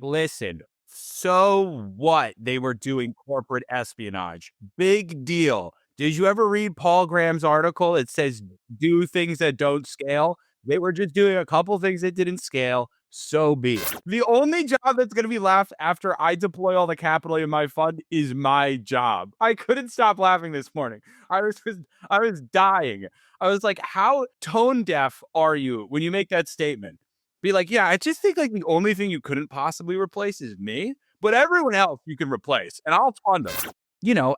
Listen, so what? They were doing corporate espionage. Big deal. Did you ever read Paul Graham's article? It says do things that don't scale. They were just doing a couple things that didn't scale. So be it. The only job that's going to be left after I deploy all the capital in my fund is my job. I couldn't stop laughing this morning. I was dying. I was like, how tone deaf are you when you make that statement? Be like, yeah, I just think like the only thing you couldn't possibly replace is me, but everyone else you can replace, and I'll fund them.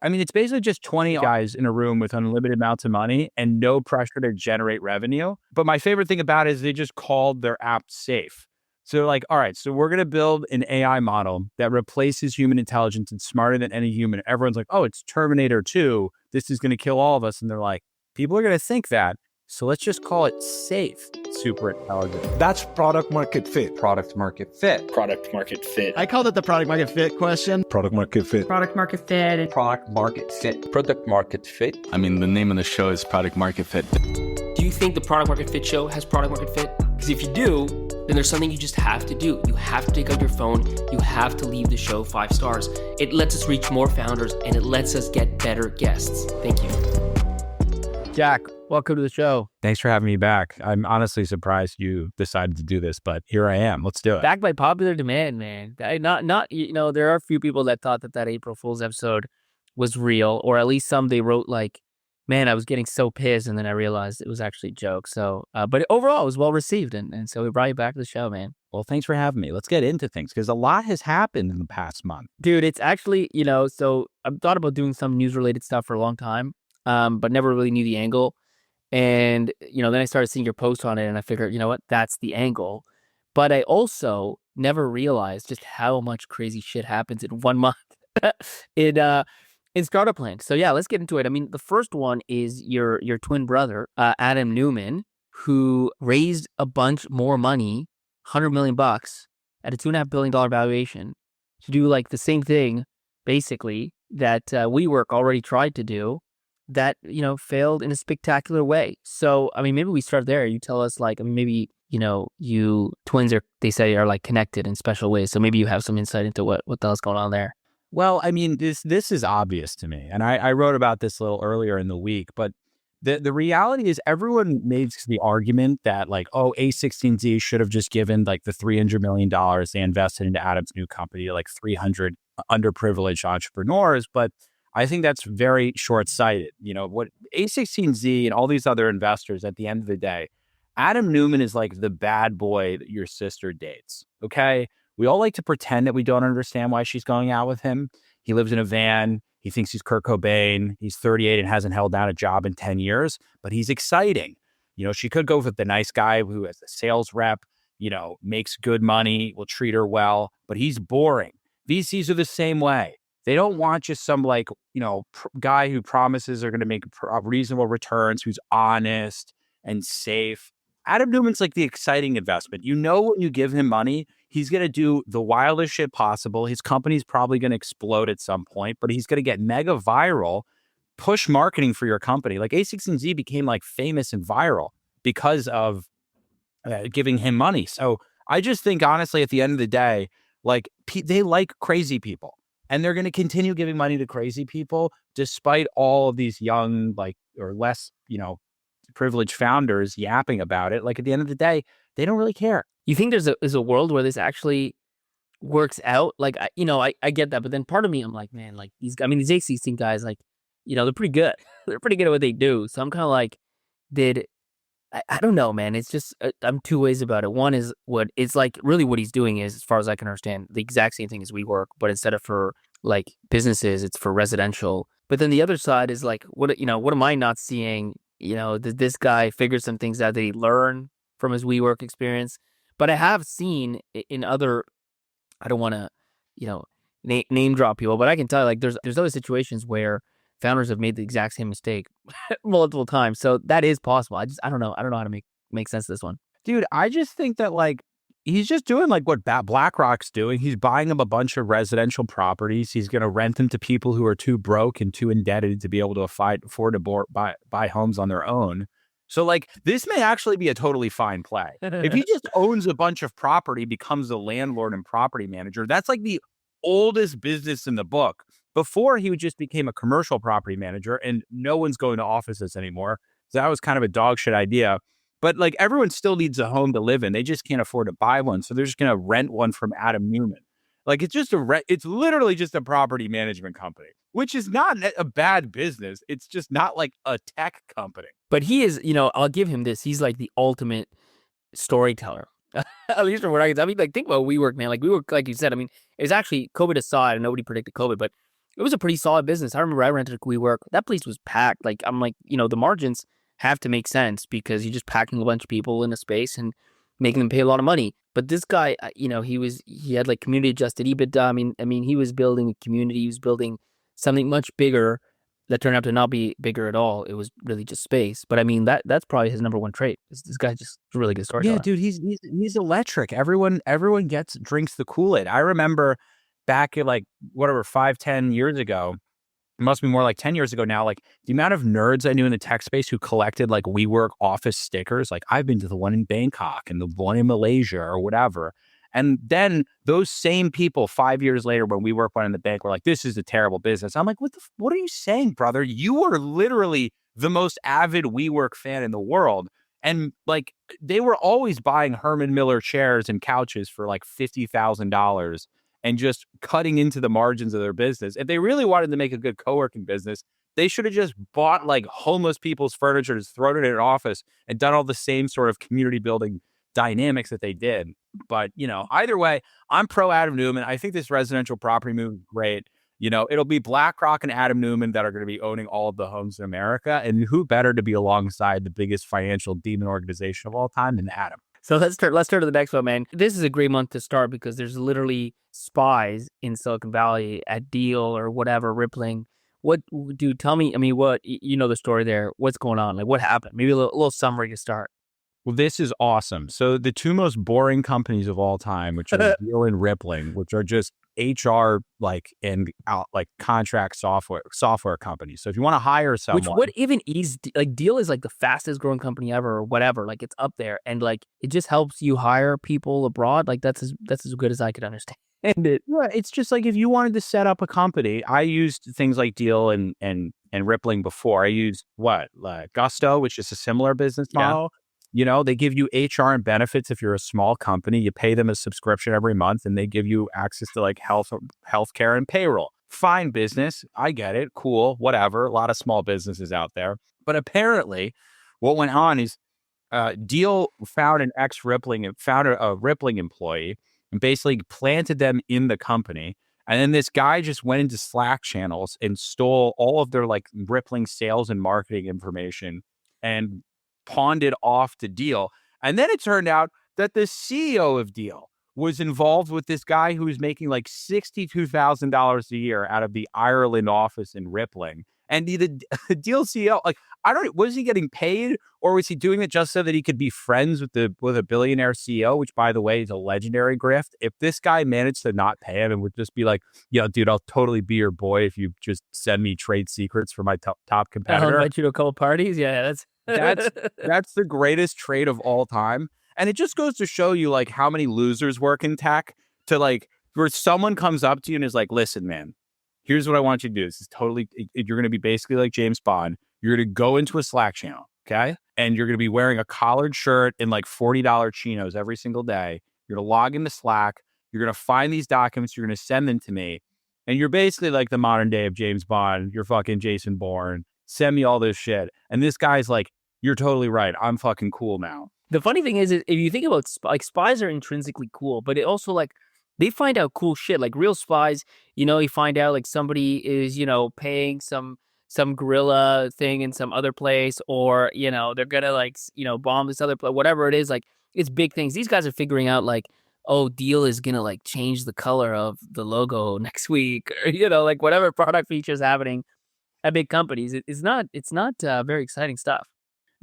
I mean, it's basically just 20 guys in a room with unlimited amounts of money and no pressure to generate revenue. But my favorite thing about it is they just called their app safe. So they're like, all right, so we're going to build an AI model that replaces human intelligence and smarter than any human. Everyone's like, oh, it's Terminator 2. This is going to kill all of us. And they're like, people are going to think that. So let's just call it safe. Super intelligent. That's product market fit. Product market fit. Product market fit. I called it the product market fit question. Product market fit. Product market fit. Product market fit. Product market fit. I mean, the name of the show is Product Market Fit. Do you think the Product Market Fit show has product market fit? Because if you do, then there's something you just have to do. You have to take out your phone. You have to leave the show 5 stars. It lets us reach more founders and it lets us get better guests. Thank you. Jack, welcome to the show. Thanks for having me back. I'm honestly surprised you decided to do this, but here I am. Let's do it. Back by popular demand, man. There are a few people that thought that April Fool's episode was real, or at least some they wrote like, man, I was getting so pissed, and then I realized it was actually a joke. So, but overall, it was well received, and so we brought you back to the show, man. Well, thanks for having me. Let's get into things, because a lot has happened in the past month. Dude, it's actually, so I've thought about doing some news-related stuff for a long time, but never really knew the angle. And, then I started seeing your post on it, and I figured, you know what, that's the angle. But I also never realized just how much crazy shit happens in 1 month in startup land. So yeah, let's get into it. I mean, the first one is your twin brother, Adam Neumann, who raised a bunch more money, $100 million at a $2.5 billion valuation to do like the same thing, basically, that WeWork already tried to do, that, failed in a spectacular way. So, I mean, maybe we start there. You tell us, like, I mean, maybe, you twins they say are like connected in special ways. So maybe you have some insight into what the hell's going on there. Well, I mean, this is obvious to me. And I wrote about this a little earlier in the week, but the reality is everyone makes the argument that like, oh, A16Z should have just given like the $300 million they invested into Adam's new company to like 300 underprivileged entrepreneurs. But I think that's very short-sighted. What A16Z and all these other investors, at the end of the day, Adam Neumann is like the bad boy that your sister dates, okay? We all like to pretend that we don't understand why she's going out with him. He lives in a van. He thinks he's Kurt Cobain. He's 38 and hasn't held down a job in 10 years, but he's exciting. She could go with the nice guy who has a sales rep, makes good money, will treat her well, but he's boring. VCs are the same way. They don't want just some like, guy who promises they're going to make reasonable returns, who's honest and safe. Adam Neumann's like the exciting investment. When you give him money, he's going to do the wildest shit possible. His company's probably going to explode at some point, but he's going to get mega viral, push marketing for your company. Like A16Z became like famous and viral because of giving him money. So I just think, honestly, at the end of the day, like they like crazy people. And they're going to continue giving money to crazy people, despite all of these young, like, or less, privileged founders yapping about it. Like, at the end of the day, they don't really care. You think there's a world where this actually works out? Like, I get that. But then part of me, I'm like, man, like these A16 guys, like, they're pretty good. They're pretty good at what they do. So I'm kind of like, I don't know, man. It's just, I'm two ways about it. One is it's like really what he's doing is, as far as I can understand, the exact same thing as WeWork, but instead of for like businesses, it's for residential. But then the other side is like, what am I not seeing? Did this guy figure some things out? Did he learn from his WeWork experience? But I have seen in other, I don't want to, name drop people, but I can tell you, like, there's other situations where founders have made the exact same mistake multiple times. So that is possible. I don't know. I don't know how to make sense of this one. Dude, I just think that like, he's just doing like what BlackRock's doing. He's buying them a bunch of residential properties. He's going to rent them to people who are too broke and too indebted to be able to afford to buy homes on their own. So like this may actually be a totally fine play. If he just owns a bunch of property, becomes a landlord and property manager, that's like the oldest business in the book. Before he just became a commercial property manager and no one's going to offices anymore. So that was kind of a dog shit idea. But like everyone still needs a home to live in. They just can't afford to buy one. So they're just going to rent one from Adam Neumann. Like it's just it's literally just a property management company, which is not a bad business. It's just not like a tech company. But he is, I'll give him this. He's like the ultimate storyteller. At least from what I can. I mean, like think about WeWork, man. Like WeWork, like you said. I mean, it was actually COVID aside, and nobody predicted COVID, but it was a pretty solid business. I remember I rented a WeWork. That place was packed. Like I'm like, the margins have to make sense because you're just packing a bunch of people in a space and making them pay a lot of money. But this guy, he had like community adjusted EBITDA. I mean, he was building a community. He was building something much bigger that turned out to not be bigger at all. It was really just space. But I mean, that's probably his number one trait. This guy just a really good storyteller. Yeah, dude, he's electric. Everyone drinks the Kool-Aid. I remember back at like whatever 5-10 years ago. It must be more like 10 years ago now, like the amount of nerds I knew in the tech space who collected like WeWork office stickers. Like I've been to the one in Bangkok and the one in Malaysia or whatever. And then those same people 5 years later, when WeWork went in the bank, were like, this is a terrible business. I'm like, what are you saying, brother? You are literally the most avid WeWork fan in the world. And like they were always buying Herman Miller chairs and couches for like $50,000. And just cutting into the margins of their business. If they really wanted to make a good co-working business, they should have just bought like homeless people's furniture, just thrown it in an office and done all the same sort of community building dynamics that they did. But, either way, I'm pro Adam Neumann. I think this residential property move is great. It'll be BlackRock and Adam Neumann that are going to be owning all of the homes in America. And who better to be alongside the biggest financial demon organization of all time than Adam? So let's turn to the next one, man. This is a great month to start because there's literally Spies in Silicon Valley at Deel or whatever, rippling. Dude, tell me, what, the story there. What's going on? Like what happened? Maybe a little summary to start. Well, this is awesome. So the two most boring companies of all time, which are Deel and Rippling, which are just HR contract software companies. So if you want to hire someone, what even is like Deel is like the fastest growing company ever or whatever. Like it's up there and like it just helps you hire people abroad. Like that's as good as I could understand it. Yeah, it's just like if you wanted to set up a company, I used things like Deel and Rippling before. I used Gusto, which is a similar business model. They give you HR and benefits if you're a small company. You pay them a subscription every month and they give you access to like healthcare and payroll. Fine business. I get it. Cool. Whatever. A lot of small businesses out there. But apparently what went on is Deel found a Rippling employee and basically planted them in the company. And then this guy just went into Slack channels and stole all of their like Rippling sales and marketing information and pawned it off to Deel. And then it turned out that the CEO of Deel was involved with this guy who was making like $62,000 a year out of the Ireland office in Rippling. And the Deel CEO, like, was he getting paid or was he doing it just so that he could be friends with a billionaire CEO, which by the way is a legendary grift? If this guy managed to not pay him and would just be like, yo, dude, I'll totally be your boy if you just send me trade secrets for my top competitor. I'll invite you to a couple parties. Yeah, that's the greatest trade of all time. And it just goes to show you like how many losers work in tech to like where someone comes up to you and is like, listen, man, here's what I want you to do. This is totally, you're going to be basically like James Bond. You're going to go into a Slack channel, okay? And you're going to be wearing a collared shirt and like $40 chinos every single day. You're going to log into Slack. You're going to find these documents. You're going to send them to me. And you're basically like the modern day of James Bond. You're fucking Jason Bourne. Send me all this shit. And this guy's like, you're totally right. I'm fucking cool now. The funny thing is if you think about like spies are intrinsically cool, but it also like they find out cool shit. Like real spies, you find out like somebody is, paying some guerrilla thing in some other place, or, they're gonna like, bomb this other place, whatever it is. Like it's big things. These guys are figuring out like, oh, Deel is gonna like change the color of the logo next week, or, like whatever product features happening at big companies. It's not very exciting stuff.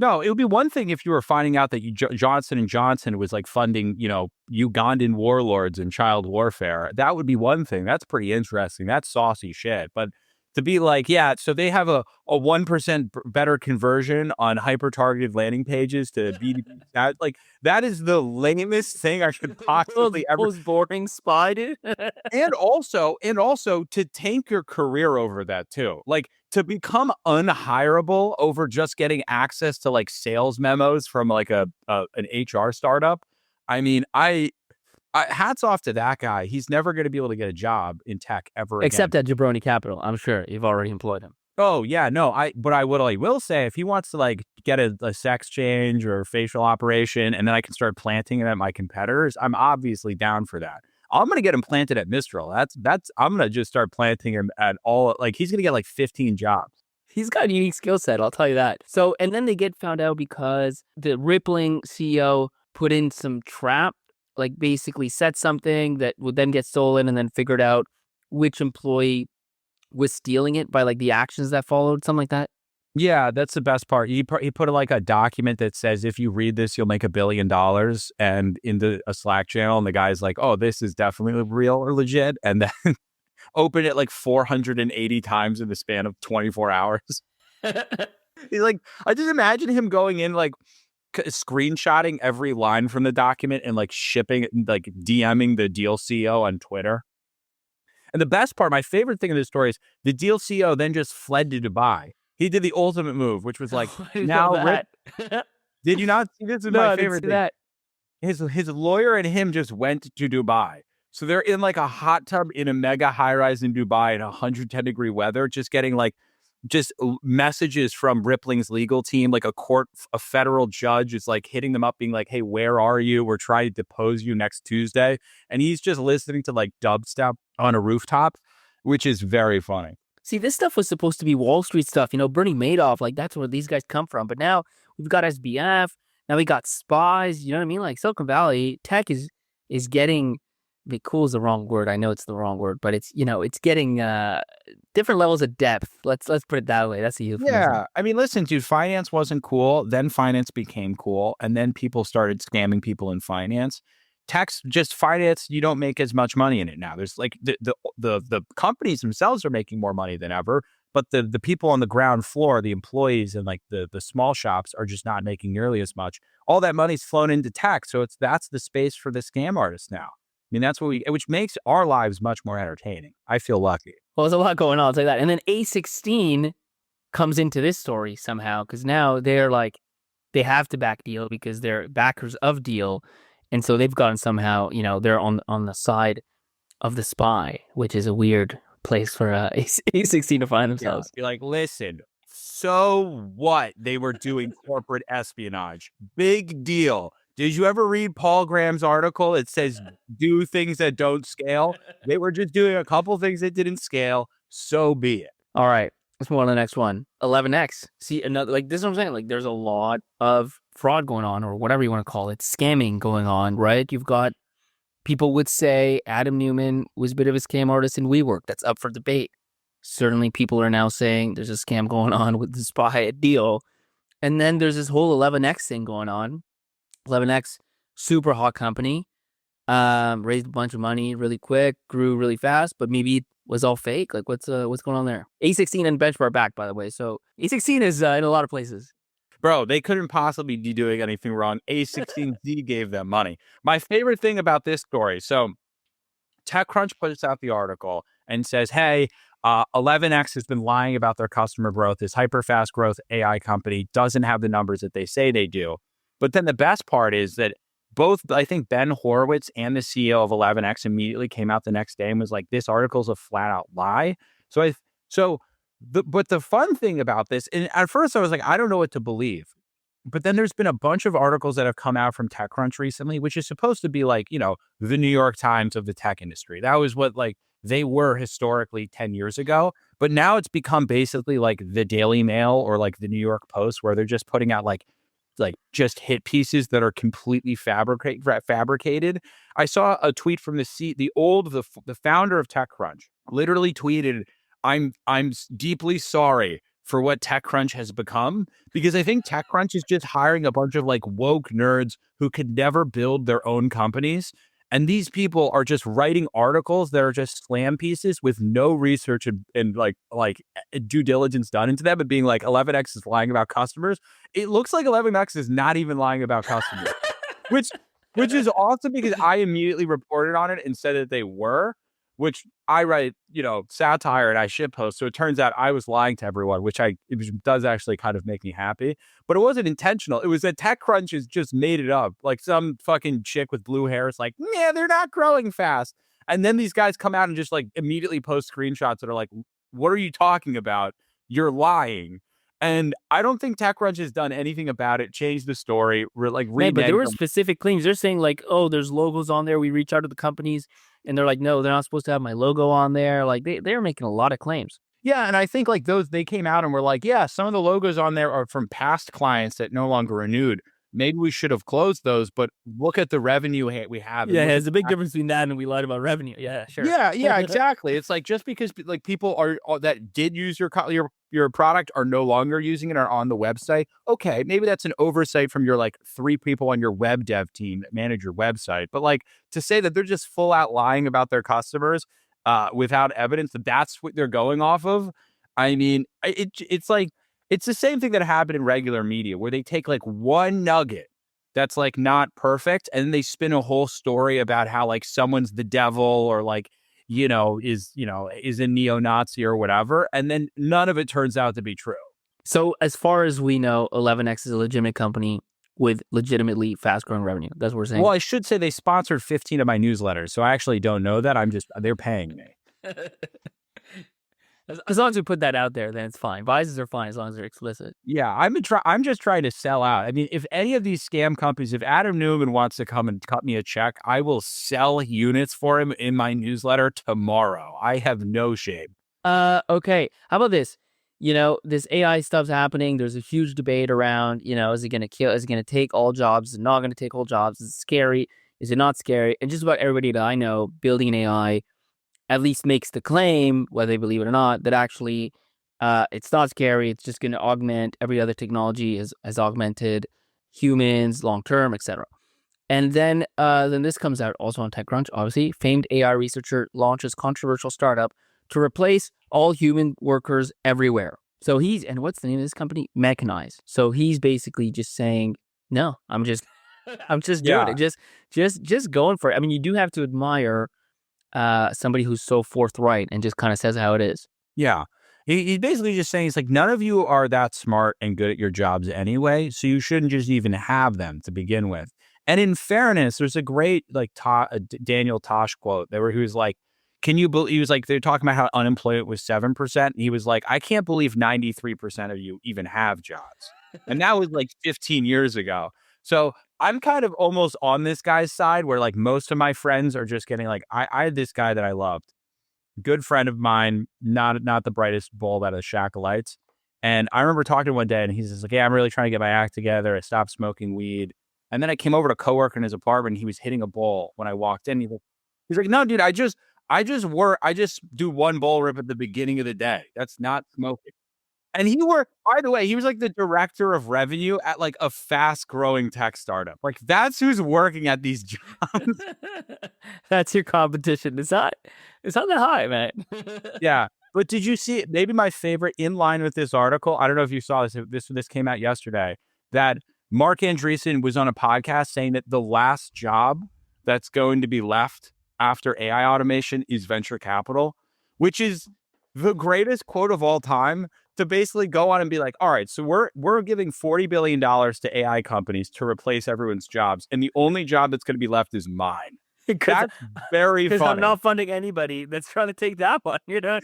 No, it would be one thing if you were finding out that Johnson & Johnson was like funding, Ugandan warlords and child warfare. That would be one thing. That's pretty interesting. That's saucy shit. But to be like, yeah, so they have a 1% better conversion on hyper-targeted landing pages to B2B ads. Like, that is the lamest thing I could possibly ever. Most boring spy, dude. And also to tank your career over that too. Like, to become unhireable over just getting access to like sales memos from like an HR startup. I mean, I hats off to that guy. He's never going to be able to get a job in tech ever Except again. at Jabroni Capital. I'm sure you've already employed him. Oh yeah, no. What I will say, if he wants to like get a sex change or facial operation, and then I can start planting him at my competitors, I'm obviously down for that. I'm gonna get him planted at Mistral. I'm gonna just start planting him at all. Like, he's gonna get like 15 jobs. He's got a unique skill set, I'll tell you that. So, and then they get found out because the Rippling CEO put in some trap, like basically set something that would then get stolen, and then figured out which employee was stealing it by like the actions that followed, something like that. Yeah, that's the best part. He put like a document that says, if you read this, you'll make $1 billion, and into a Slack channel, and the guy's like, oh, this is definitely real or legit, and then open it like 480 times in the span of 24 hours. He's like, I just imagine him going in like screenshotting every line from the document and like shipping, like DMing the Deel CEO on Twitter. And the best part, my favorite thing in this story is the Deel CEO then just fled to Dubai. He did the ultimate move, which was like, now, did you not see this? Is No, my I didn't favorite see thing. that. His lawyer and him just went to Dubai. So they're in like a hot tub in a mega high rise in Dubai in 110 degree weather, just getting like messages from Rippling's legal team, like a federal judge is like hitting them up being like, hey, where are you? We're trying to depose you next Tuesday. And he's just listening to like dubstep on a rooftop, which is very funny. See, this stuff was supposed to be Wall Street stuff. You know, Bernie Madoff, like that's where these guys come from. But now we've got SBF. Now we got Spies. You know what I mean? Like Silicon Valley tech is getting. I mean, cool is the wrong word. I know it's the wrong word, but it's, you know, it's getting different levels of depth. Let's put it that way. That's the euphemism. Yeah, I mean, listen, dude, finance wasn't cool. Then finance became cool, and then people started scamming people in finance. Just finance, you don't make as much money in it now. There's like the companies themselves are making more money than ever, but the people on the ground floor, the employees and like the small shops are just not making nearly as much. All that money's flown into tech, so that's the space for the scam artists now. I mean, that's which makes our lives much more entertaining. I feel lucky. Well, there's a lot going on. I'll tell you that. And then A16 comes into this story somehow because now they're like, they have to back Deel because they're backers of Deel. And so they've gotten somehow, you know, they're on the side of the spy, which is a weird place for A16 to find themselves. Yeah. You're like, listen, so what? They were doing corporate espionage. Big deal. Did you ever read Paul Graham's article? It says, do things that don't scale. They were just doing a couple things that didn't scale. So be it. All right. Let's move on to the next one. 11X. See, another, like, this is what I'm saying. Like, there's a lot of fraud going on, or whatever you want to call it, scamming going on, right? You've got people would say Adam Neumann was a bit of a scam artist in WeWork. That's up for debate. Certainly, people are now saying there's a scam going on with the spy at Deel. And then there's this whole 11X thing going on. 11X, super hot company, raised a bunch of money really quick, grew really fast, but maybe it was all fake. Like, what's going on there? A16 and Benchmark back, by the way. So A16 is in a lot of places. Bro, they couldn't possibly be doing anything wrong. A16Z gave them money. My favorite thing about this story, so TechCrunch puts out the article and says, hey, 11X has been lying about their customer growth. This hyper-fast growth AI company doesn't have the numbers that they say they do. But then the best part is that both, I think, Ben Horowitz and the CEO of 11X immediately came out the next day and was like, this article's a flat out lie. But the fun thing about this, and at first I was like, I don't know what to believe. But then there's been a bunch of articles that have come out from TechCrunch recently, which is supposed to be like, you know, the New York Times of the tech industry. That was what like they were historically 10 years ago. But now it's become basically like the Daily Mail or like the New York Post, where they're just putting out like just hit pieces that are completely fabricated. I saw a tweet from the founder of TechCrunch literally tweeted, I'm deeply sorry for what TechCrunch has become, because I think TechCrunch is just hiring a bunch of like woke nerds who could never build their own companies. And these people are just writing articles that are just slam pieces with no research and due diligence done into them, and being like 11x is lying about customers. It looks like 11x is not even lying about customers, which is awesome because I immediately reported on it and said that they were, which I write, satire and I shitpost. So it turns out I was lying to everyone, which does actually kind of make me happy. But it wasn't intentional. It was that TechCrunch has just made it up. Like some fucking chick with blue hair is like, yeah, they're not growing fast. And then these guys come out and just like immediately post screenshots that are like, what are you talking about? You're lying. And I don't think TechCrunch has done anything about it, changed the story, Man, but there were specific claims. They're saying like, oh, there's logos on there. We reach out to the companies and they're like, no, they're not supposed to have my logo on there. Like they're making a lot of claims. Yeah, and I think like they came out and were like, yeah, some of the logos on there are from past clients that no longer renewed. Maybe we should have closed those, but look at the revenue we have. Yeah, there's a big difference between that and we lied about revenue. Yeah, sure. Yeah, exactly. It's like just because like people are that did use your product are no longer using it or on the website. Okay, maybe that's an oversight from your like 3 people on your web dev team that manage your website. But like to say that they're just full out lying about their customers without evidence that's what they're going off of. I mean, it's like it's the same thing that happened in regular media where they take like one nugget that's like not perfect and then they spin a whole story about how like someone's the devil or like, is a neo-Nazi or whatever. And then none of it turns out to be true. So as far as we know, 11x is a legitimate company with legitimately fast growing revenue. That's what we're saying. Well, I should say they sponsored 15 of my newsletters. So I actually don't know that. They're paying me. As long as we put that out there, then it's fine. Biases are fine as long as they're explicit. Yeah, I'm just trying to sell out. I mean, if any of these scam companies, if Adam Neumann wants to come and cut me a check, I will sell units for him in my newsletter tomorrow. I have no shame. Okay. How about this? This AI stuff's happening. There's a huge debate around, is it going to kill? Is it going to take all jobs? Is it not going to take all jobs? Is it scary? Is it not scary? And just about everybody that I know building an AI at least makes the claim, whether they believe it or not, that actually it's not scary. It's just going to augment every other technology has augmented humans long-term, etc. And then this comes out also on TechCrunch, obviously. Famed AI researcher launches controversial startup to replace all human workers everywhere. So and what's the name of this company? Mechanize. So he's basically just saying, no, I'm just doing it. Just going for it. I mean, you do have to admire somebody who's so forthright and just kind of says how it is. Yeah. He's basically just saying, it's like, none of you are that smart and good at your jobs anyway, so you shouldn't just even have them to begin with. And in fairness, there's a great like Daniel Tosh quote there where he was like, he was like, they're talking about how unemployment was 7%. And he was like, I can't believe 93% of you even have jobs. And that was like 15 years ago. So I'm kind of almost on this guy's side where like most of my friends are just getting like, I had this guy that I loved, good friend of mine, not the brightest bulb out of the shack of lights. And I remember talking to him one day and he's just like, yeah, I'm really trying to get my act together. I stopped smoking weed. And then I came over to a coworker in his apartment and he was hitting a bowl when I walked in. He's like, no, dude, I just do one bowl rip at the beginning of the day. That's not smoking. And by the way, he was like the director of revenue at like a fast growing tech startup. Like that's who's working at these jobs. That's your competition. It's not that high, man. Yeah. But did you see maybe my favorite in line with this article? I don't know if you saw this. This came out yesterday that Marc Andreessen was on a podcast saying that the last job that's going to be left after AI automation is venture capital, which is the greatest quote of all time to basically go on and be like, all right, so we're giving $40 billion to AI companies to replace everyone's jobs. And the only job that's going to be left is mine. That's very funny. Because I'm not funding anybody that's trying to take that one. Yeah.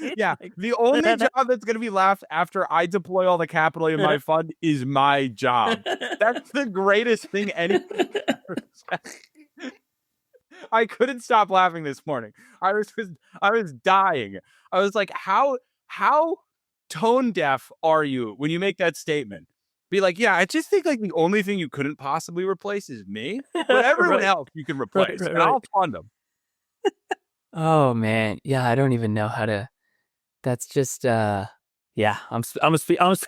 The only job that's going to be left after I deploy all the capital in my fund is my job. That's the greatest thing anyone ever said. I couldn't stop laughing this morning. I was dying. I was like, how tone deaf are you when you make that statement? Be like, yeah, I just think like the only thing you couldn't possibly replace is me, but everyone else you can replace, and I'll fund them. Oh man, yeah, I don't even know how to. That's just, yeah, I'm speechless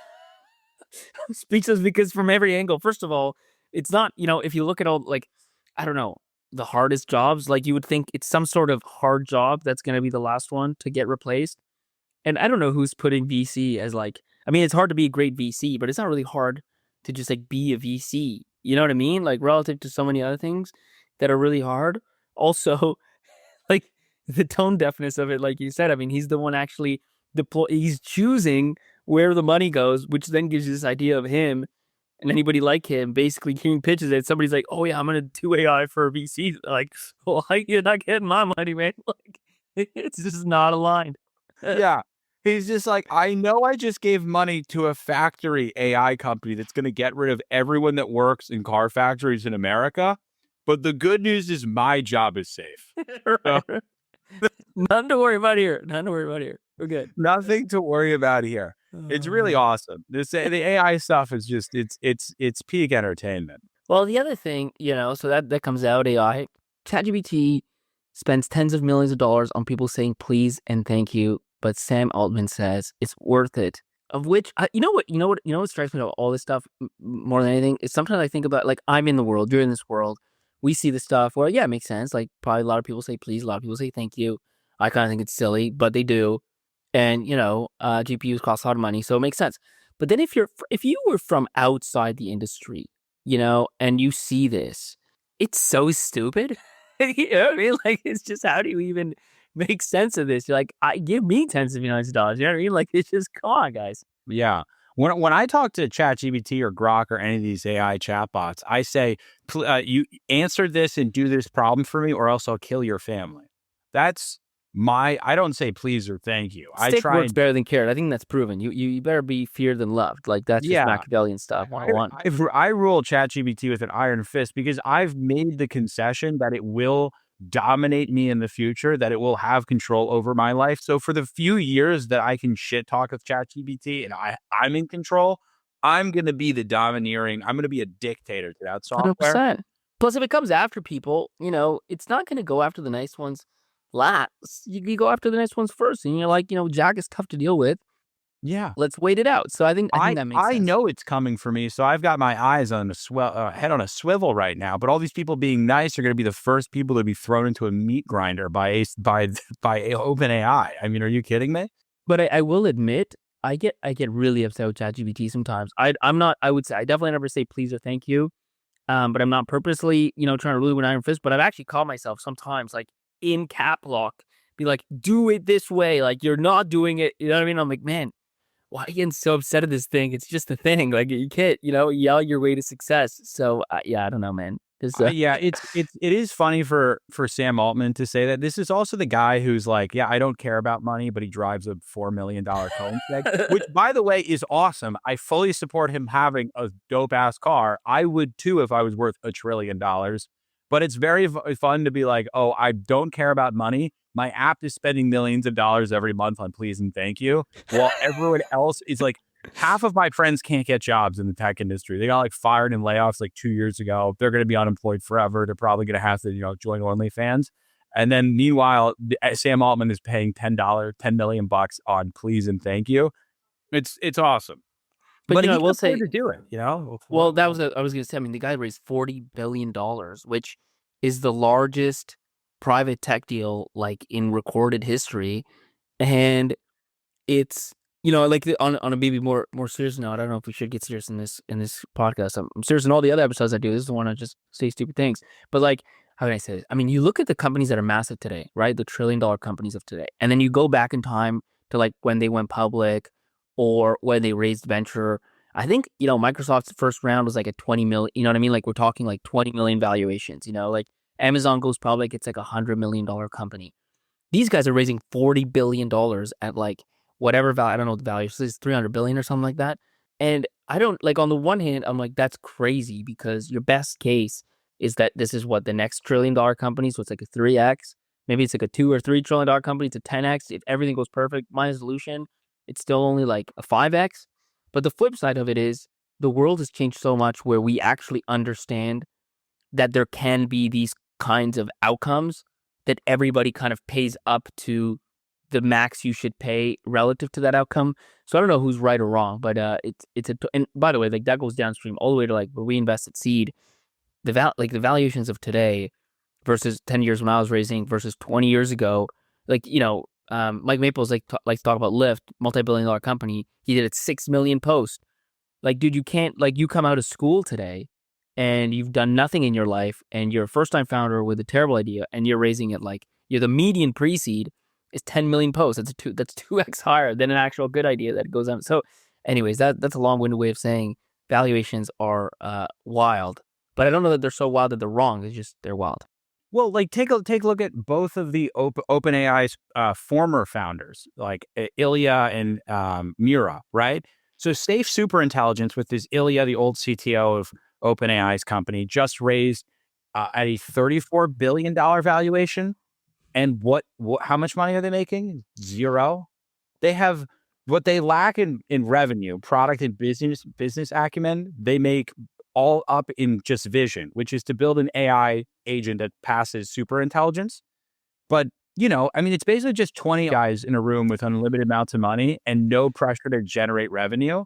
because from every angle. First of all, it's not, if you look at all like, I don't know. the hardest jobs. Like you would think it's some sort of hard job that's going to be the last one to get replaced. And I don't know who's putting VC as like, I mean, it's hard to be a great VC, but it's not really hard to just like be a VC. You know what I mean? Like relative to so many other things that are really hard. Also, like the tone deafness of it, like you said, I mean, he's the one actually he's choosing where the money goes, which then gives you this idea of him and anybody like him basically hearing pitches and somebody's like, oh yeah, I'm going to do AI for a VC. Like, well, you're not getting my money, man. Like, it's just not aligned. Yeah. He's just like, I know I just gave money to a factory AI company that's going to get rid of everyone that works in car factories in America. But the good news is my job is safe. Right. Nothing to worry about here. We're good. Nothing to worry about here. It's really awesome. The AI stuff is just, it's peak entertainment. Well, the other thing, so that comes out, AI. ChatGPT spends tens of millions of dollars on people saying please and thank you. But Sam Altman says it's worth it. Of which, you know what strikes me about all this stuff more than anything is sometimes I think about, like, I'm in the world, you're in this world. We see the stuff where, yeah, it makes sense. Like, probably a lot of people say please, a lot of people say thank you. I kind of think it's silly, but they do. And, GPUs cost a lot of money, so it makes sense. But then if you were from outside the industry, and you see this, it's so stupid. You know what I mean? Like, it's just, how do you even make sense of this? You're like, give me tens of millions of dollars. You know what I mean? Like, it's just, come on, guys. Yeah. When I talk to ChatGPT or Grok or any of these AI chatbots, I say, you answer this and do this problem for me, or else I'll kill your family. That's I don't say please or thank you. Stick works better than carrot. I think that's proven. You better be feared than loved. Like, that's just Machiavellian stuff. 101. I rule ChatGPT with an iron fist because I've made the concession that it will dominate me in the future, that it will have control over my life. So for the few years that I can shit talk with ChatGPT and I'm in control, I'm going to be the domineering, I'm going to be a dictator to that software. 100%. Plus, if it comes after people, it's not going to go after the nice ones last. You go after the nice ones first. And you're like, Jack is tough to deal with. Yeah. Let's wait it out. So I think that makes sense. I know it's coming for me, so I've got my eyes on head on a swivel right now. But all these people being nice are going to be the first people to be thrown into a meat grinder by OpenAI. I mean, are you kidding me? But I will admit, I get really upset with ChatGPT sometimes. I'm not. I would say I definitely never say please or thank you. But I'm not purposely, trying to rule with an iron fist. But I've actually caught myself sometimes, like, in cap lock, be like, do it this way. Like, you're not doing it. You know what I mean? I'm like, man, why are you getting so upset at this thing? It's just a thing. Like, you can't, yell your way to success. So I don't know, man. It is funny for Sam Altman to say that. This is also the guy who's like, yeah, I don't care about money, but he drives a $4 million Koenigsegg, which, by the way, is awesome. I fully support him having a dope ass car. I would too if I was worth $1 trillion. But it's very fun to be like, oh, I don't care about money. My app is spending millions of dollars every month on please and thank you, while everyone else is like, half of my friends can't get jobs in the tech industry. They got like fired in layoffs like 2 years ago. They're going to be unemployed forever. They're probably going to have to, join OnlyFans. And then meanwhile, Sam Altman is paying $10 million on please and thank you. It's awesome. But he will say to do it, Well, I was going to say, I mean, the guy raised $40 billion, which is the largest private tech deal like in recorded history. And it's, like on a maybe more serious note, I don't know if we should get serious in this podcast. I'm serious in all the other episodes I do. This is the one I just say stupid things. But, like, how can I say this? I mean, you look at the companies that are massive today, right? The $1 trillion companies of today. And then you go back in time to, like, when they went public or when they raised venture. I think, Microsoft's first round was like a 20 million, you know what I mean? Like, we're talking like 20 million valuations, like Amazon goes public, it's like $100 million company. These guys are raising $40 billion at like whatever value, I don't know what the value is, 300 billion or something like that. And I don't, like, on the one hand, I'm like, that's crazy because your best case is that this is what the next $1 trillion company, so it's like a 3x. Maybe it's like a $2 or $3 trillion company, it's a 10x. If everything goes perfect, minus dilution, it's still only like a 5x. But the flip side of it is the world has changed so much where we actually understand that there can be these kinds of outcomes that everybody kind of pays up to the max you should pay relative to that outcome. So I don't know who's right or wrong, but and by the way, like, that goes downstream all the way to like where we invest at seed. The valuations of today versus 10 years when I was raising versus 20 years ago. Like, Mike Maples like to talk about Lyft, multi-billion-dollar company. He did it 6 million posts. Like, dude, you can't, like, you come out of school today and you've done nothing in your life and you're a first-time founder with a terrible idea and you're raising it like, you're the median pre-seed is 10 million posts. That's 2x higher than an actual good idea that goes on. So anyways, that's a long-winded way of saying valuations are wild. But I don't know that they're so wild that they're wrong. It's just, they're wild. Well, like take a look at both of the OpenAI's former founders, like Ilya and Mira, right? So Safe Superintelligence with this Ilya, the old CTO of OpenAI's company, just raised at a $34 billion valuation. And how much money are they making? Zero. They have what they lack in revenue, product and business acumen. They make all up in just vision, which is to build an AI agent that passes super intelligence. But, it's basically just 20 guys in a room with unlimited amounts of money and no pressure to generate revenue.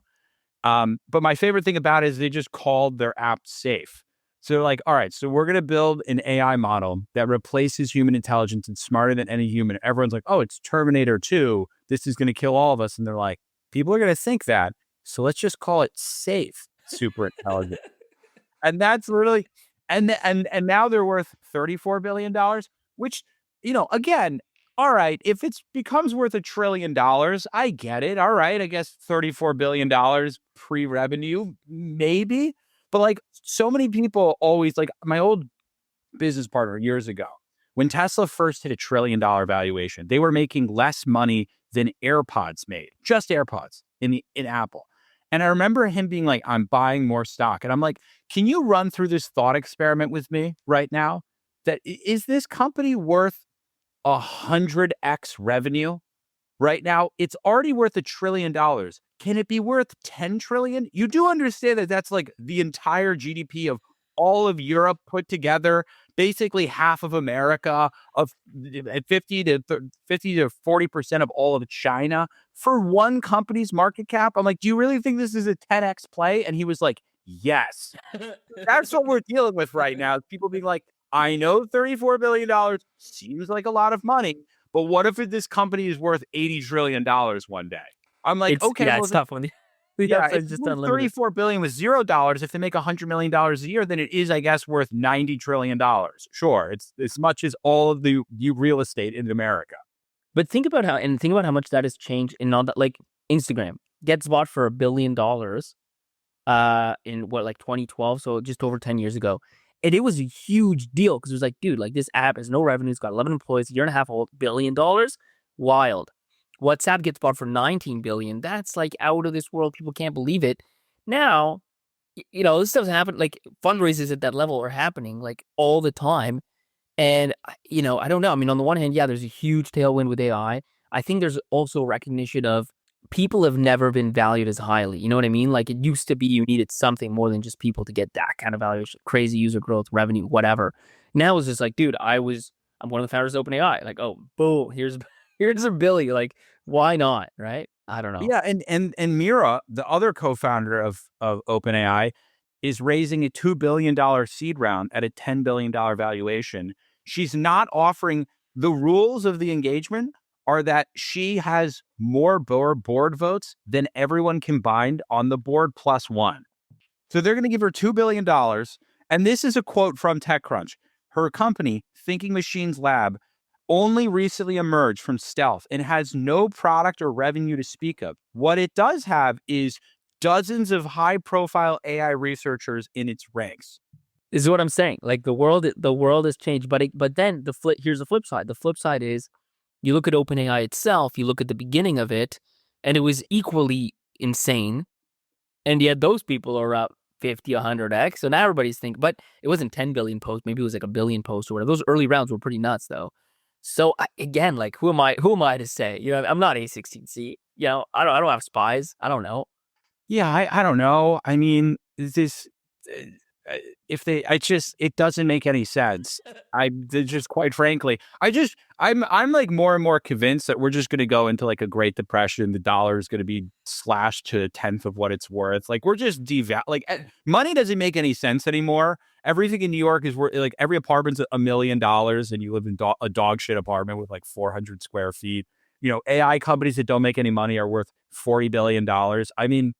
But my favorite thing about it is they just called their app Safe. So they're like, all right, so we're going to build an AI model that replaces human intelligence and smarter than any human. Everyone's like, oh, it's Terminator 2. This is going to kill all of us. And they're like, people are going to think that. So let's just call it Safe Super Intelligence. And that's literally, and now they're worth $34 billion, which, again, all right, if it becomes worth $1 trillion, I get it. All right, I guess $34 billion pre-revenue, maybe. But like so many people always, like my old business partner years ago, when Tesla first hit $1 trillion valuation, they were making less money than AirPods made, just AirPods in Apple. And I remember him being like, I'm buying more stock. And I'm like, can you run through this thought experiment with me right now? That is this company worth 100x revenue right now? It's already worth $1 trillion. Can it be worth 10 trillion? You do understand that that's like the entire GDP of all of Europe put together, basically half of America, of 50 to 40% of all of China for one company's market cap. I'm like, do you really think this is a 10x play? And he was like, yes. That's what we're dealing with right now. People being like, I know $34 billion seems like a lot of money, but what if this company is worth $80 trillion one day? I'm like, it's tough when it's just unlimited. $34 billion with $0. If they make $100 million a year, then it is, I guess, worth $90 trillion. Sure, it's as much as all of the real estate in America. But think about how much that has changed in all that. Like Instagram gets bought for $1 billion in 2012, so just over 10 years ago. And it was a huge deal because it was like, dude, like this app has no revenue, it's got 11 employees, a year and a half old, $1 billion. Wild. WhatsApp gets bought for $19 billion. That's like out of this world. People can't believe it. Now, this stuff's happening. Like fundraisers at that level are happening like all the time. And, I don't know. I mean, on the one hand, yeah, there's a huge tailwind with AI. I think there's also recognition of people have never been valued as highly. You know what I mean? Like it used to be you needed something more than just people to get that kind of valuation, crazy user growth, revenue, whatever. Now it's just like, dude, I'm one of the founders of OpenAI. Like, oh, boom, here's a Billy. Like, why not? Right? I don't know. Yeah, and Mira, the other co-founder of OpenAI, is raising a $2 billion seed round at a $10 billion valuation. She's not offering, the rules of the engagement are that she has more board votes than everyone combined on the board plus one. So they're going to give her $2 billion. And this is a quote from TechCrunch. Her company, Thinking Machines Lab, only recently emerged from stealth and has no product or revenue to speak of. What it does have is dozens of high-profile AI researchers in its ranks. This is what I'm saying. Like the world has changed, but then here's the flip side. The flip side is you look at OpenAI itself, you look at the beginning of it, and it was equally insane. And yet those people are up 50, 100x. So now everybody's thinking, but it wasn't 10 billion posts. Maybe it was like 1 billion posts or whatever. Those early rounds were pretty nuts though. So again, like who am I to say? I'm not A16Z. I don't have Spies. I don't know. Yeah, I don't know. I mean, this it doesn't make any sense. Just quite frankly, I'm like more and more convinced that we're just going to go into like a Great Depression. The dollar is going to be slashed to a tenth of what it's worth. Like we're just like money doesn't make any sense anymore. everything in New York is worth like every apartment's $1 million, and you live in a dog shit apartment with like 400 square feet. AI companies that don't make any money are worth $40 billion. I mean,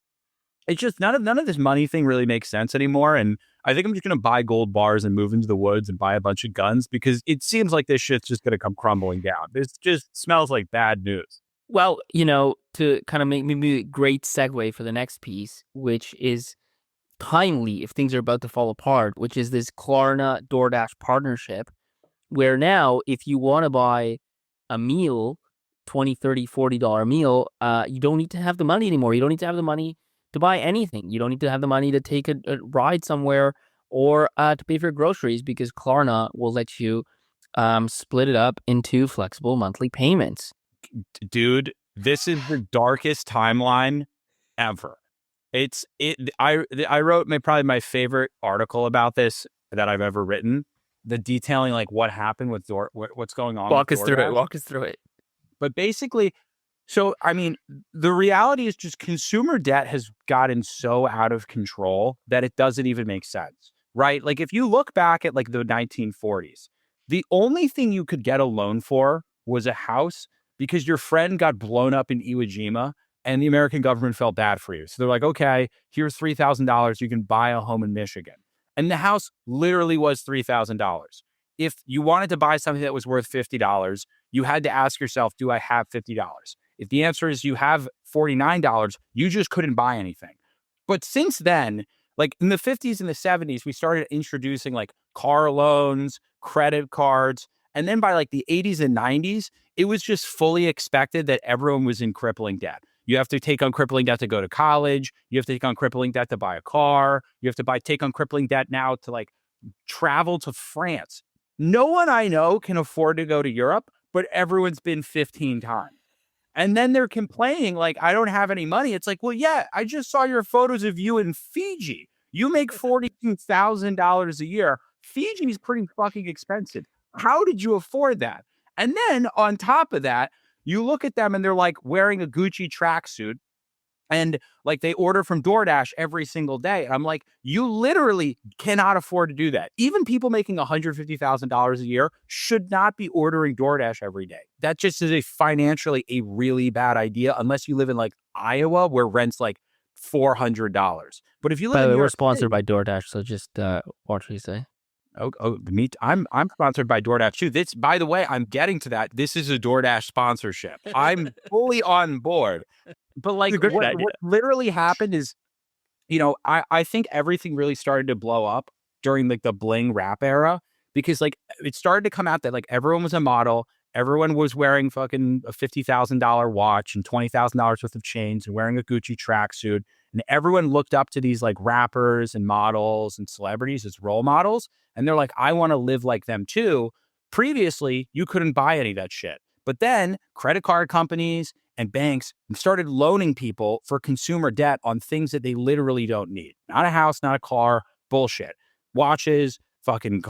it's just none of this money thing really makes sense anymore. And I think I'm just going to buy gold bars and move into the woods and buy a bunch of guns, because it seems like this shit's just going to come crumbling down. This just smells like bad news. Well, to kind of make maybe a great segue for the next piece, which is timely if things are about to fall apart, which is this Klarna DoorDash partnership, where now if you want to buy a meal, $20, $30, $40 meal, you don't need to have the money anymore. You don't need to have the money to buy anything. You don't need to have the money to take a ride somewhere or to pay for groceries, because Klarna will let you split it up into flexible monthly payments. Dude, this is the darkest timeline ever. I wrote probably my favorite article about this that I've ever written, the detailing like what happened with what's going on. Walk us through it. But basically, so I mean, the reality is just consumer debt has gotten so out of control that it doesn't even make sense, right? Like if you look back at like the 1940s, the only thing you could get a loan for was a house, because your friend got blown up in Iwo Jima and the American government felt bad for you. So they're like, okay, here's $3,000. You can buy a home in Michigan. And the house literally was $3,000. If you wanted to buy something that was worth $50, you had to ask yourself, do I have $50? If the answer is you have $49, you just couldn't buy anything. But since then, like in the 50s and the 70s, we started introducing like car loans, credit cards. And then by like the 80s and 90s, it was just fully expected that everyone was in crippling debt. You have to take on crippling debt to go to college. You have to take on crippling debt to buy a car. You have to take on crippling debt now to like travel to France. No one I know can afford to go to Europe, but everyone's been 15 times. And then they're complaining like, I don't have any money. It's like, well, yeah, I just saw your photos of you in Fiji. You make $42,000 a year. Fiji is pretty fucking expensive. How did you afford that? And then on top of that, you look at them and they're like wearing a Gucci tracksuit, and like they order from DoorDash every single day. And I'm like, you literally cannot afford to do that. Even people making $150,000 a year should not be ordering DoorDash every day. That just is financially a really bad idea, unless you live in like Iowa where rent's like $400. But if you live By the in way, New we're York sponsored City, by DoorDash, so just watch what you say. I'm sponsored by DoorDash too. This, by the way, I'm getting to that. This is a DoorDash sponsorship. I'm fully on board. But like what literally happened is, I think everything really started to blow up during like the bling rap era, because like it started to come out that like everyone was a model. Everyone was wearing fucking a $50,000 watch and $20,000 worth of chains and wearing a Gucci tracksuit. And everyone looked up to these like rappers and models and celebrities as role models. And they're like, I want to live like them too. Previously, you couldn't buy any of that shit. But then credit card companies and banks started loaning people for consumer debt on things that they literally don't need. Not a house, not a car, bullshit. Watches, fucking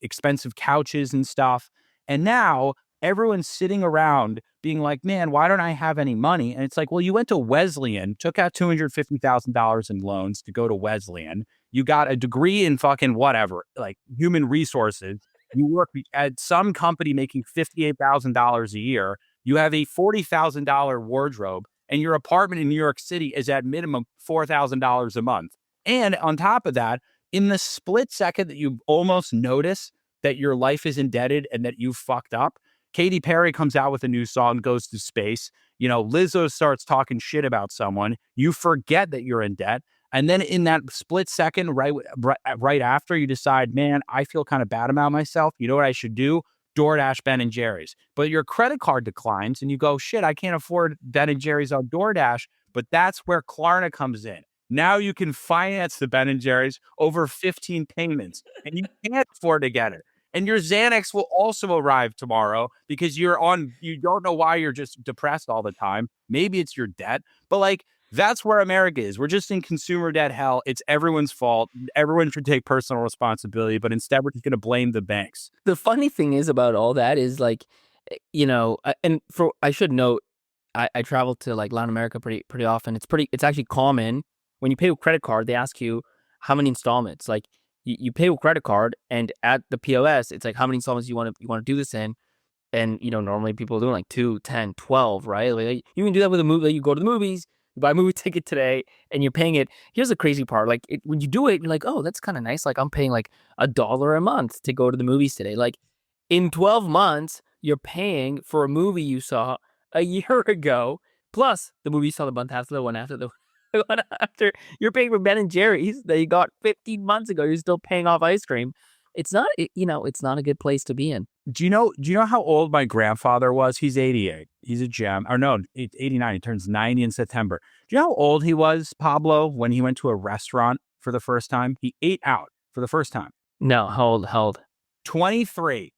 expensive couches and stuff. And now everyone's sitting around being like, man, why don't I have any money? And it's like, well, you went to Wesleyan, took out $250,000 in loans to go to Wesleyan. You got a degree in fucking whatever, like human resources. You work at some company making $58,000 a year. You have a $40,000 wardrobe, and your apartment in New York City is at minimum $4,000 a month. And on top of that, in the split second that you almost notice that your life is indebted and that you fucked up, Katy Perry comes out with a new song, goes to space. Lizzo starts talking shit about someone. You forget that you're in debt. And then in that split second, right after, you decide, man, I feel kind of bad about myself. You know what I should do? DoorDash Ben & Jerry's. But your credit card declines and you go, shit, I can't afford Ben & Jerry's on DoorDash. But that's where Klarna comes in. Now you can finance the Ben & Jerry's over 15 payments, and you can't afford to get it. And your Xanax will also arrive tomorrow because you don't know why you're just depressed all the time. Maybe it's your debt, but like, that's where America is. We're just in consumer debt hell. It's everyone's fault. Everyone should take personal responsibility, but instead we're just going to blame the banks. The funny thing is about all that is like, I should note, I travel to like Latin America pretty often. It's actually common when you pay with credit card, they ask you how many installments. Like you pay with credit card, and at the POS, it's like how many installments you want to do this in. And, normally people are doing like 2, 10, 12, right? Like, you can do that with a movie. Like, you go to the movies, you buy a movie ticket today, and you're paying it. Here's the crazy part. Like, when you do it, you're like, oh, that's kind of nice. Like, I'm paying like $1 a month to go to the movies today. Like, in 12 months, you're paying for a movie you saw a year ago, plus the movie you saw the month after, the one after, the one after. You're paying for Ben & Jerry's that you got 15 months ago. You're still paying off ice cream. It's not a good place to be in. Do you know how old my grandfather was? He's 88. He's a gem. Or no, 89. He turns 90 in September. Do you know how old he was, Pablo, when he went to a restaurant for the first time? He ate out for the first time. No, how old? 23.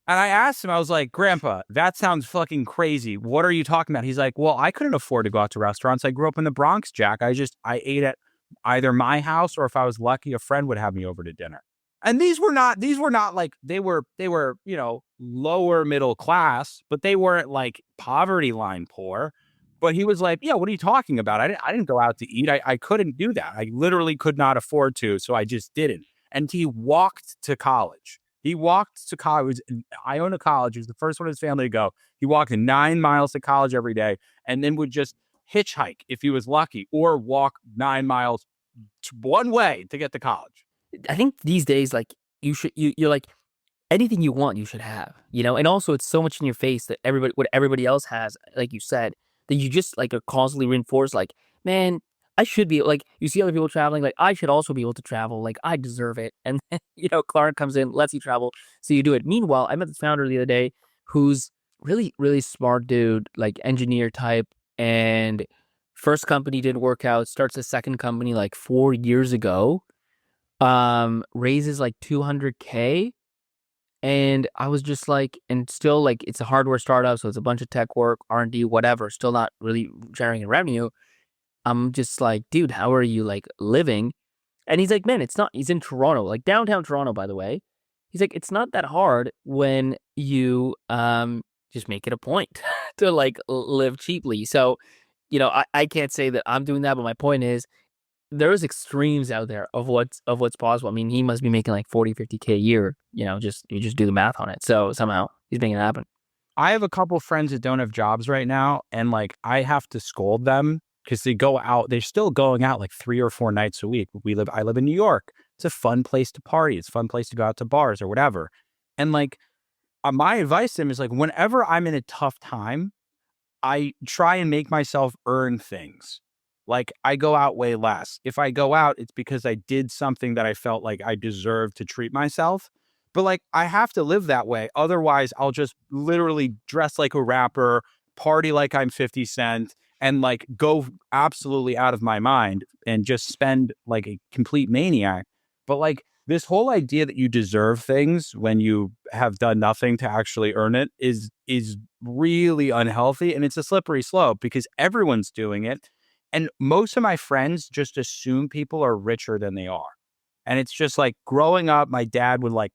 And I asked him, I was like, Grandpa, that sounds fucking crazy. What are you talking about? He's like, well, I couldn't afford to go out to restaurants. I grew up in the Bronx, Jack. I ate at either my house, or if I was lucky, a friend would have me over to dinner. And these were not like, they were, lower middle class, but they weren't like poverty line poor. But he was like, yeah, what are you talking about? I didn't go out to eat. I couldn't do that. I literally could not afford to. So I just didn't. And he walked to college. He walked to college. Iona College. He was the first one in his family to go. He walked 9 miles to college every day, and then would just hitchhike if he was lucky, or walk 9 miles one way to get to college. I think these days, like, you're like, anything you want, you should have, and also it's so much in your face that what everybody else has, like you said, that you just like are constantly reinforced. Like, man, I should be, like, you see other people traveling, like, I should also be able to travel. Like, I deserve it. And then, Klarna comes in, lets you travel, so you do it. Meanwhile, I met the founder the other day, who's really, really smart dude, like engineer type, and first company didn't work out, starts a second company like 4 years ago, raises like $200K. And I was just like, and still like, it's a hardware startup, so it's a bunch of tech work, R&D, whatever, still not really generating revenue. I'm just like, dude, how are you like living? And he's like, man, it's not, he's in Toronto, like downtown Toronto, by the way. He's like, it's not that hard when you just make it a point to like live cheaply. So, I can't say that I'm doing that, but my point is, there's extremes out there of what's possible. I mean, he must be making like 40, 50K a year, you just do the math on it. So somehow he's making it happen. I have a couple friends that don't have jobs right now, and like, I have to scold them because they go out, they're still going out like 3 or 4 nights a week. I live in New York. It's a fun place to party. It's a fun place to go out to bars or whatever. And like, my advice to them is like, whenever I'm in a tough time, I try and make myself earn things. Like, I go out way less. If I go out, it's because I did something that I felt like I deserved to treat myself. But like, I have to live that way. Otherwise, I'll just literally dress like a rapper, party like I'm 50 Cent, and like go absolutely out of my mind and just spend like a complete maniac. But like, this whole idea that you deserve things when you have done nothing to actually earn it is really unhealthy. And it's a slippery slope because everyone's doing it. And most of my friends just assume people are richer than they are. And it's just like, growing up, my dad would like,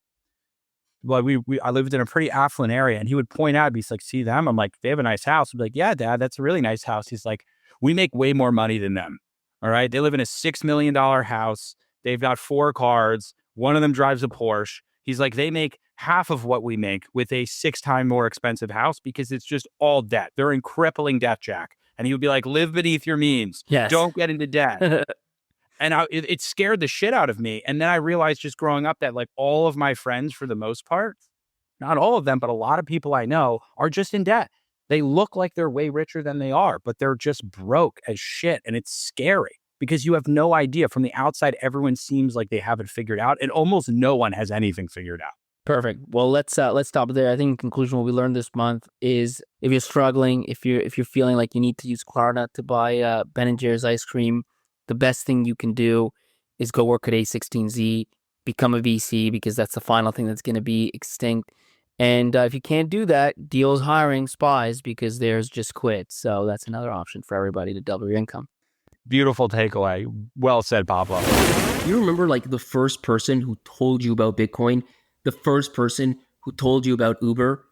well, I lived in a pretty affluent area, and he would point out, he's like, see them? I'm like, they have a nice house. I'm like, yeah, Dad, that's a really nice house. He's like, we make way more money than them. All right. They live in a $6 million house. They've got 4 cars. One of them drives a Porsche. He's like, they make half of what we make with a 6 times more expensive house because it's just all debt. They're in crippling debt, Jack. And he would be like, live beneath your means. Yes. Don't get into debt. And it scared the shit out of me. And then I realized just growing up that like all of my friends, for the most part, not all of them, but a lot of people I know are just in debt. They look like they're way richer than they are, but they're just broke as shit. And it's scary because you have no idea. From the outside, everyone seems like they have it figured out, and almost no one has anything figured out. Perfect. Well, let's stop there. I think in conclusion, what we learned this month is, if you're struggling, if you're feeling like you need to use Klarna to buy Ben & Jerry's ice cream, the best thing you can do is go work at A16Z, become a VC, because that's the final thing that's going to be extinct. And if you can't do that, Deel's hiring Spies because theirs just quit. So that's another option for everybody to double your income. Beautiful takeaway. Well said, Pablo. You remember like the first person who told you about Bitcoin, the first person who told you about Uber?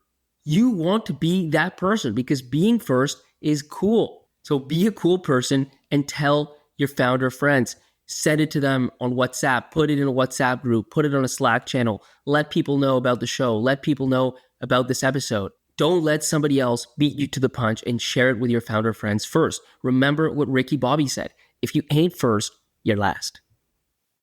You want to be that person because being first is cool. So be a cool person and tell your founder friends. Send it to them on WhatsApp, put it in a WhatsApp group, put it on a Slack channel, let people know about the show, let people know about this episode. Don't let somebody else beat you to the punch and share it with your founder friends first. Remember what Ricky Bobby said. If you ain't first, you're last.